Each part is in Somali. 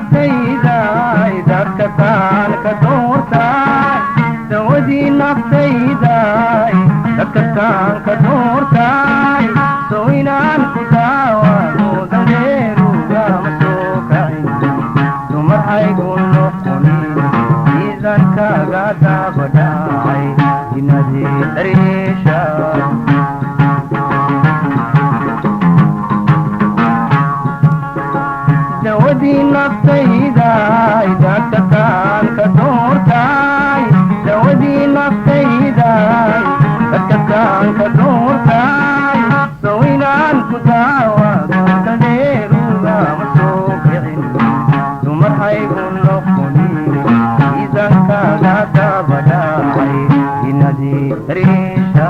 naftayda dadka taan ka doortaay dawadii naftayda dadka taan ka doortaay soo inaan ku daawado dameeruga ma soo kacin dumar haygu noqonin miisankaaga daabadhacay inadii dareesha dawadii naftayda dadka taan ka doortaay dawadii naftayda dadka taan ka doortaay soo inaan ku daawado dameeruga ma soo kicin dumar haygu noqonin miisankaaga daabadhacay inadii dareesha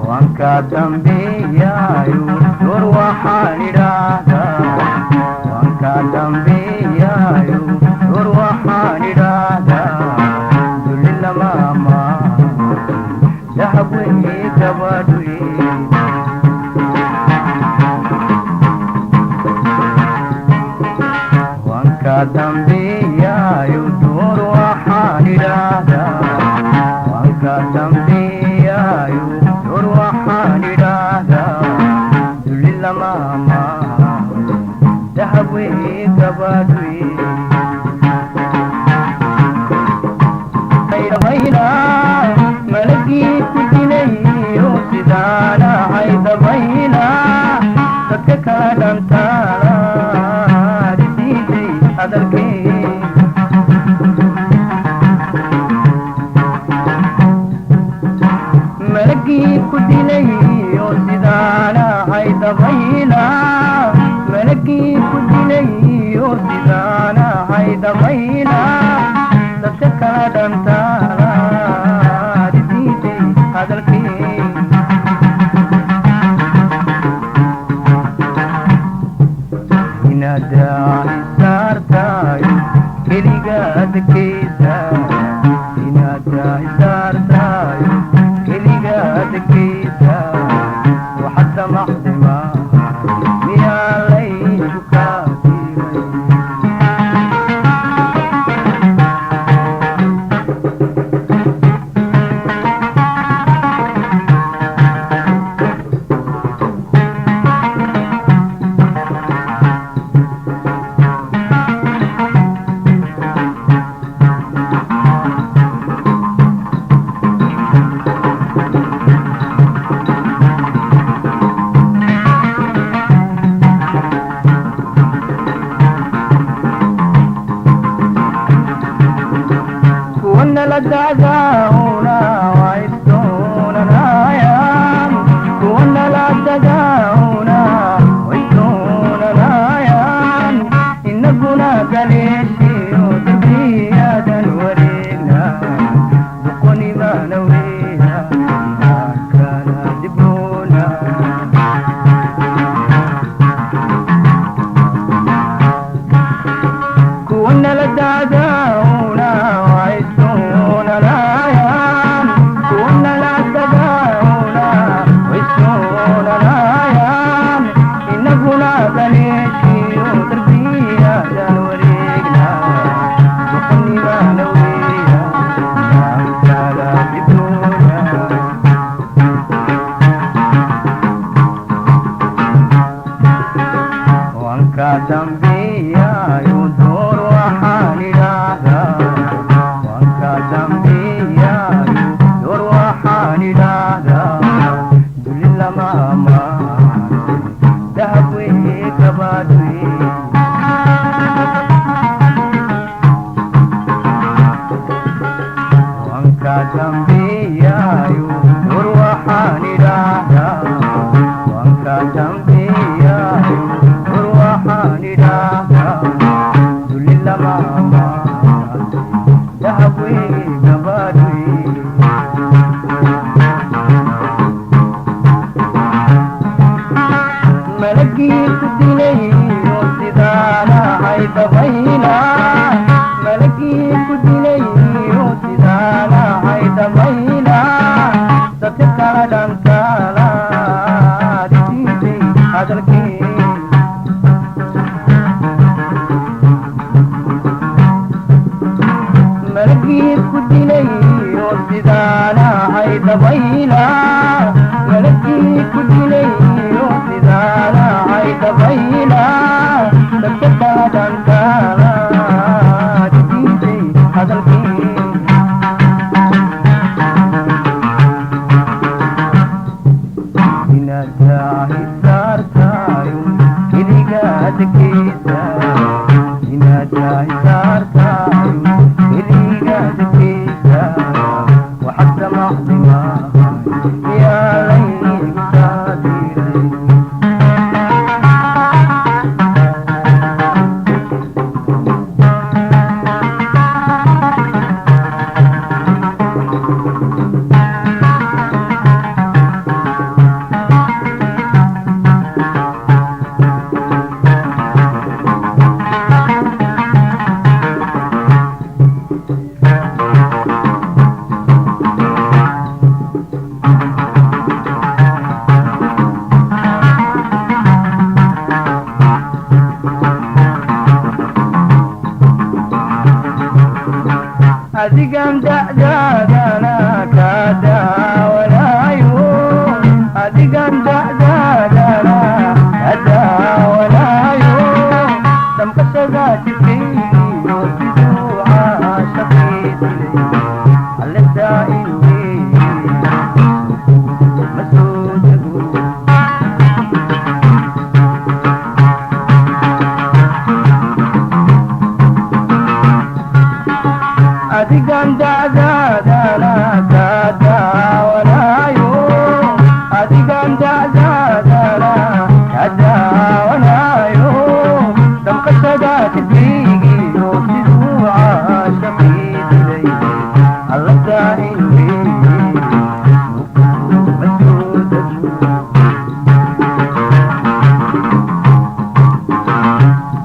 wanka dambeeyayo door waxaan idhaahdaa wanka dambeeyayo door waxaan idhaahdaa dulli lamaama dahab weye gabadhwe wanka dambeeyayo door waxaan idhaahdaa wanka dambeeyayo door waxaan idhaahdaa dulli lamaama dahab weye gabadhwe malagii ku dilayo sidaana haydabayna dadka kala dhantaala risiisay hadalkee malagii ku dilayo sidaana haydabayna malagii ku dilayo sidaana haydabayna dadka kala dhantaala risiisay hadalkee inadaa isaartayo keligaadakeysa inadaa isaartayo keligaadakeysa waxadda maqdima miyaa laysu kaasiray la dagauna waistonanayan kuwana la dagauna waistonanayan inaguna galeeshiyo dabiyadan wareegna duqonimanawreena inankana dibroona kuwana la dagauna dambiyayo door waxaan idhaahdaa wanka dambiyayo door waxaan idhaahdaa dulli lamaama dahab weye gabadhwe wanka dambiyayo door waxaan idhaahdaa wanka dambiyayo door waxaan idhaahdaa dulli lamaama dahab weye gabadhwe malagii ku dilayo sidaana haydabayna malagii ku dilayo sidaana haydabayna dadka kala dhantaala malagii ku dilay oo sidaana hay dabayla malagii ku dilay oo sidaana hay dabayla dadka taadankaana diiday hadalkii inadahi saartayo iligaadkeesa inadahi saartayo iligaadkeesa waxaad samaqdi maaha yaa laygu saadiray adigan da'daadana ka daawanayo adigan da'daadana ka daawanayo damqashada jidkaygiyo siduu caashaqaydilay alle daa'in ma soo dego adigan da'daadana ka daawanayo adigan da'daadana ka daawanayo damqashada jidkaygiyo siduu caashaqaydilay alla daa'in ma soo dego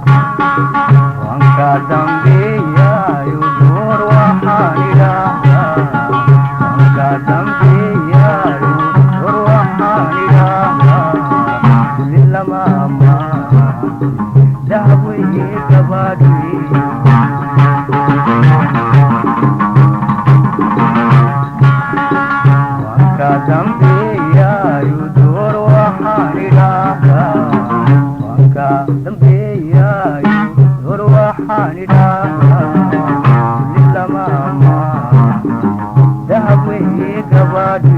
waan ka dambeeyayo door waxaan idhaahdaa waan ka dambeeyayo door waxaan idhaahdaa duli lama ammaan dahab weye gabadhi waan ka dambeeyayo door waxaan idhaahdaa waan ka dambeeyayo door waxaan idhaahdaa duli lama ammaan dahab weye gabadhi